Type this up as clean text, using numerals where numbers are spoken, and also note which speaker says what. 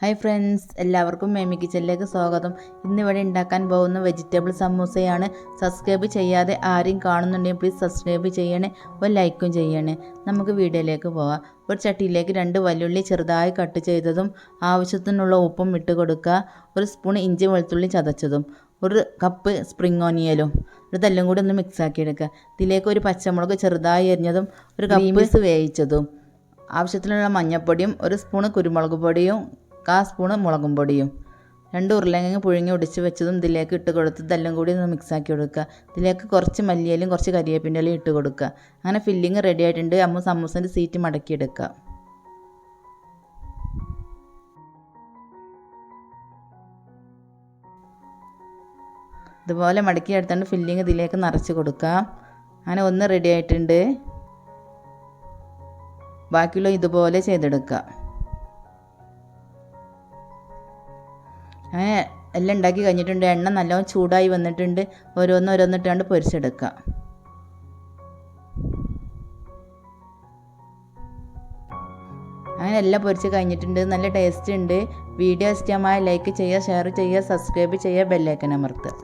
Speaker 1: Hi friends, എല്ലാവർക്കും മേമി കിച്ചണിലേക്ക് സ്വാഗതം. ഇന്നിവിടെ ഉണ്ടാക്കാൻ പോകുന്ന വെജിറ്റബിൾ സമൂസയാണ്. സബ്സ്ക്രൈബ് ചെയ്യാതെ ആരെയും കാണുന്നുണ്ടെങ്കിൽ പ്ലീസ് സബ്സ്ക്രൈബ് ചെയ്യണേ, ഒരു ലൈക്കും ചെയ്യണേ. നമുക്ക് വീഡിയോയിലേക്ക് പോകാം. ഒരു ചട്ടിയിലേക്ക് 2 വല്ലുള്ളി ചെറുതായി കട്ട് ചെയ്തതും ആവശ്യത്തിനുള്ള ഉപ്പും ഇട്ട് കൊടുക്കുക. 1 സ്പൂൺ ഇഞ്ചി വെളുത്തുള്ളി ചതച്ചതും 1 കപ്പ് സ്പ്രിംഗ് ഓനിയനും ഇതെല്ലാം കൂടി ഒന്ന് മിക്സാക്കി എടുക്കുക. ഇതിലേക്ക് 1 പച്ചമുളക് ചെറുതായി എരിഞ്ഞതും 1 കപ്പ് വേവിച്ചതും ആവശ്യത്തിനുള്ള മഞ്ഞൾപ്പൊടിയും 1 സ്പൂൺ കുരുമുളക് പൊടിയും 1/4 സ്പൂൺ മുളകും പൊടിയും 2 ഉരുളക്കിഴങ്ങ് പുഴുങ്ങി ഒടിച്ച് വെച്ചതും ഇതിലേക്ക് ഇട്ട് കൊടുത്ത് ഇതെല്ലാം കൂടി ഒന്ന് മിക്സാക്കി കൊടുക്കുക. ഇതിലേക്ക് കുറച്ച് മല്ലിയിലും കുറച്ച് കരിവേപ്പിൻ്റെ ഇലയും ഇട്ട് കൊടുക്കുക. അങ്ങനെ ഫില്ലിങ് റെഡി ആയിട്ടുണ്ട്. നമ്മൾ സമൂസൻ്റെ സീറ്റ് മടക്കിയെടുക്കുക. ഇതുപോലെ മടക്കി എടുത്തുകൊണ്ട് ഫില്ലിങ് ഇതിലേക്ക് നിറച്ച് കൊടുക്കുക. അങ്ങനെ ഒന്ന് റെഡി ആയിട്ടുണ്ട്. ബാക്കിയുള്ള ഇതുപോലെ ചെയ്തെടുക്കുക. അങ്ങനെ എല്ലാം ഉണ്ടാക്കി കഴിഞ്ഞിട്ടുണ്ട്. എണ്ണ നല്ലോണം ചൂടായി വന്നിട്ടുണ്ട്. ഓരോന്നിട്ടാണ്ട് പൊരിച്ചെടുക്കുക. അങ്ങനെ എല്ലാം പൊരിച്ച് കഴിഞ്ഞിട്ടുണ്ട്. നല്ല ടേസ്റ്റ് ഉണ്ട്. വീഡിയോ ഇഷ്ടമായ ലൈക്ക് ചെയ്യുക, ഷെയർ ചെയ്യുക, സബ്സ്ക്രൈബ് ചെയ്യുക, ബെല്ലൈക്കൺ അമർത്തുക.